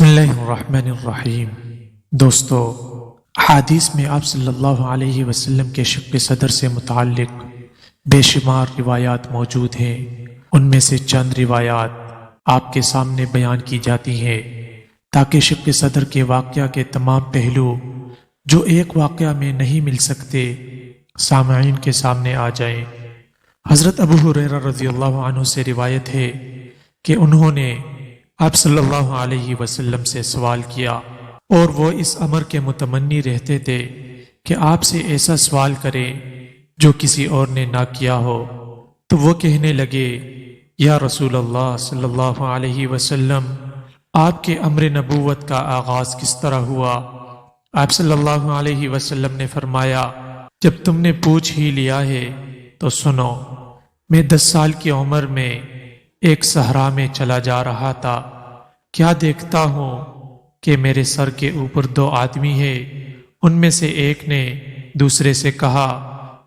بسم اللہ الرحمن الرحیم۔ دوستو، حدیث میں آپ صلی اللہ علیہ وسلم کے شق صدر سے متعلق بے شمار روایات موجود ہیں۔ ان میں سے چند روایات آپ کے سامنے بیان کی جاتی ہیں تاکہ شق صدر کے واقعہ کے تمام پہلو جو ایک واقعہ میں نہیں مل سکتے سامعین کے سامنے آ جائیں۔ حضرت ابو ہریرہ رضی اللہ عنہ سے روایت ہے کہ انہوں نے آپ صلی اللہ علیہ وسلم سے سوال کیا اور وہ اس امر کے متمنی رہتے تھے کہ آپ سے ایسا سوال کریں جو کسی اور نے نہ کیا ہو۔ تو وہ کہنے لگے، یا رسول اللہ صلی اللہ علیہ وسلم، آپ کے امر نبوت کا آغاز کس طرح ہوا؟ آپ صلی اللہ علیہ وسلم نے فرمایا، جب تم نے پوچھ ہی لیا ہے تو سنو۔ میں 10 سال کی عمر میں ایک صحرا میں چلا جا رہا تھا، کیا دیکھتا ہوں کہ میرے سر کے اوپر 2 آدمی ہیں۔ ان میں سے ایک نے دوسرے سے کہا،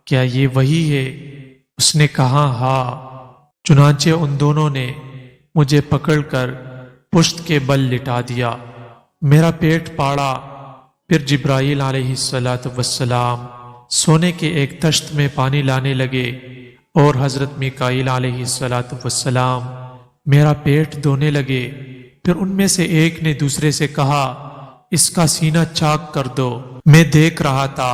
کیا یہ وہی ہے؟ اس نے کہا، ہاں۔ چنانچہ ان دونوں نے مجھے پکڑ کر پشت کے بل لٹا دیا، میرا پیٹ پاڑا۔ پھر جبرائیل علیہ السلام سونے کے ایک تشت میں پانی لانے لگے اور حضرت میکائیل علیہ السلام میرا پیٹ دھونے لگے۔ پھر ان میں سے ایک نے دوسرے سے کہا، اس کا سینہ چاک کر دو۔ میں دیکھ رہا تھا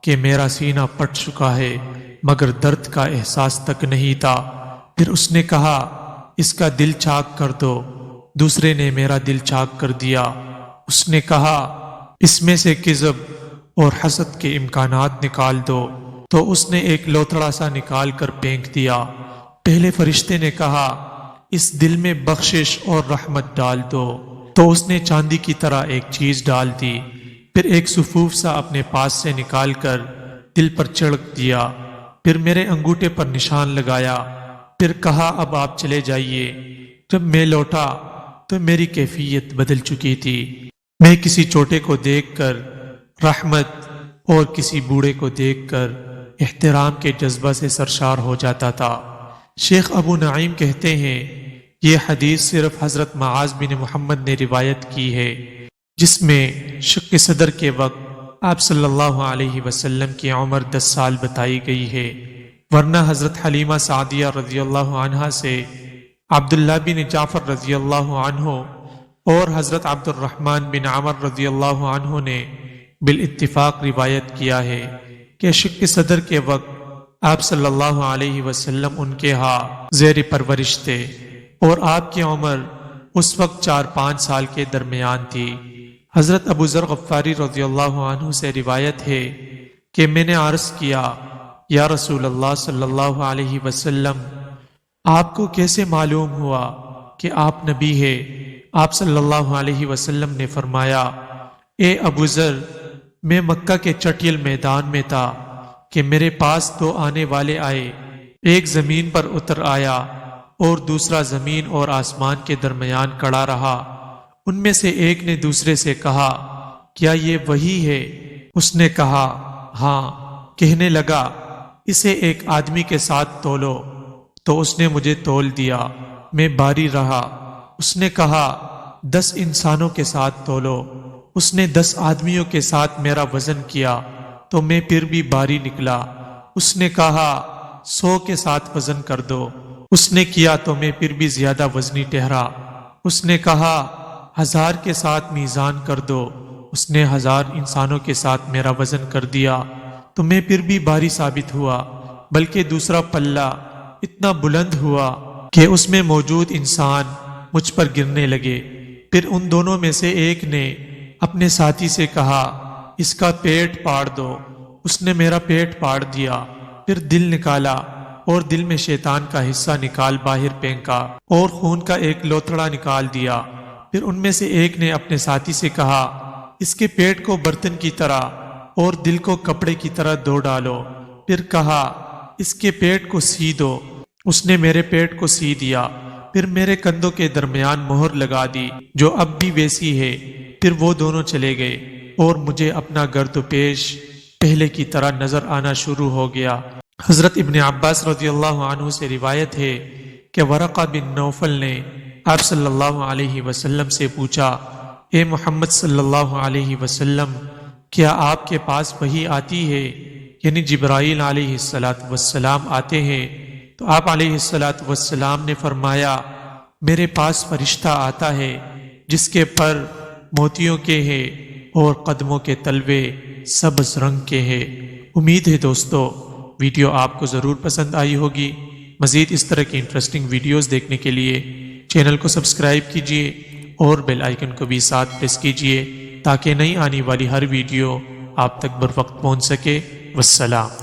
کہ میرا سینہ پھٹ چکا ہے مگر درد کا احساس تک نہیں تھا۔ پھر اس نے کہا، اس کا دل چاک کر دو۔ دوسرے نے میرا دل چاک کر دیا۔ اس نے کہا، اس میں سے کذب اور حسد کے امکانات نکال دو۔ تو اس نے ایک لوتھڑا سا نکال کر پھینک دیا۔ پہلے فرشتے نے کہا، اس دل میں بخشش اور رحمت ڈال دو۔ تو اس نے چاندی کی طرح ایک چیز ڈال دی۔ پھر ایک سفوف سا اپنے پاس سے نکال کر دل پر چھڑک دیا۔ پھر میرے انگوٹھے پر نشان لگایا۔ پھر کہا، اب آپ چلے جائیے۔ جب میں لوٹا تو میری کیفیت بدل چکی تھی۔ میں کسی چھوٹے کو دیکھ کر رحمت اور کسی بوڑھے کو دیکھ کر احترام کے جذبہ سے سرشار ہو جاتا تھا۔ شیخ ابو نعیم کہتے ہیں، یہ حدیث صرف حضرت معاذ بن محمد نے روایت کی ہے، جس میں شق صدر کے وقت آپ صلی اللہ علیہ وسلم کی عمر 10 سال بتائی گئی ہے، ورنہ حضرت حلیمہ سعدیہ رضی اللہ عنہا سے عبداللہ بن جعفر رضی اللہ عنہ اور حضرت عبد الرحمن بن عمر رضی اللہ عنہ نے بالاتفاق روایت کیا ہے کہ شق صدر کے وقت آپ صلی اللہ علیہ وسلم ان کے ہاں زیر پرورش تھے اور آپ کی عمر اس وقت 4-5 سال کے درمیان تھی۔ حضرت ابو ذر غفاری رضی اللہ عنہ سے روایت ہے کہ میں نے عرض کیا، یا رسول اللہ صلی اللہ علیہ وسلم، آپ کو کیسے معلوم ہوا کہ آپ نبی ہے؟ آپ صلی اللہ علیہ وسلم نے فرمایا، اے ابو ذر، میں مکہ کے چٹیل میدان میں تھا کہ میرے پاس 2 آنے والے آئے، ایک زمین پر اتر آیا اور دوسرا زمین اور آسمان کے درمیان کھڑا رہا۔ ان میں سے ایک نے دوسرے سے کہا، کیا یہ وہی ہے؟ اس نے کہا، ہاں۔ کہنے لگا، اسے ایک آدمی کے ساتھ تولو۔ تو اس نے مجھے تول دیا، میں باری رہا۔ اس نے کہا، 10 انسانوں کے ساتھ تولو۔ اس نے 10 آدمیوں کے ساتھ میرا وزن کیا تو میں پھر بھی باری نکلا۔ اس نے کہا، 100 کے ساتھ وزن کر دو۔ اس نے کیا تو میں پھر بھی زیادہ وزنی ٹھہرا۔ اس نے کہا، 1000 کے ساتھ میزان کر دو۔ اس نے 1000 انسانوں کے ساتھ میرا وزن کر دیا تو میں پھر بھی باری ثابت ہوا، بلکہ دوسرا پلہ اتنا بلند ہوا کہ اس میں موجود انسان مجھ پر گرنے لگے۔ پھر ان دونوں میں سے ایک نے اپنے ساتھی سے کہا، اس کا پیٹ پاڑ دو۔ اس نے میرا پیٹ پاڑ دیا۔ پھر دل نکالا اور دل میں شیطان کا حصہ نکال باہر پھینکا اور خون کا ایک لوتھڑا نکال دیا۔ پھر ان میں سے ایک نے اپنے ساتھی سے کہا، اس کے پیٹ کو برتن کی طرح اور دل کو کپڑے کی طرح دھو ڈالو۔ پھر کہا، اس کے پیٹ کو سی دو۔ اس نے میرے پیٹ کو سی دیا۔ پھر میرے کندھوں کے درمیان مہر لگا دی جو اب بھی ویسی ہے۔ پھر وہ دونوں چلے گئے اور مجھے اپنا گرد و پیش پہلے کی طرح نظر آنا شروع ہو گیا۔ حضرت ابن عباس رضی اللہ عنہ سے روایت ہے کہ ورقہ بن نوفل نے آپ صلی اللہ علیہ وسلم سے پوچھا، اے محمد صلی اللہ علیہ وسلم، کیا آپ کے پاس وحی آتی ہے؟ یعنی جبرائیل علیہ السلام آتے ہیں۔ تو آپ علیہ السلام نے فرمایا، میرے پاس فرشتہ آتا ہے جس کے پر موتیوں کے ہیں اور قدموں کے تلوے سبز رنگ کے ہیں۔ امید ہے دوستو ویڈیو آپ کو ضرور پسند آئی ہوگی۔ مزید اس طرح کی انٹرسٹنگ ویڈیوز دیکھنے کے لیے چینل کو سبسکرائب کیجیے اور بیل آئیکن کو بھی ساتھ پریس کیجیے تاکہ نئی آنے والی ہر ویڈیو آپ تک بر وقت پہنچ سکے۔ والسلام۔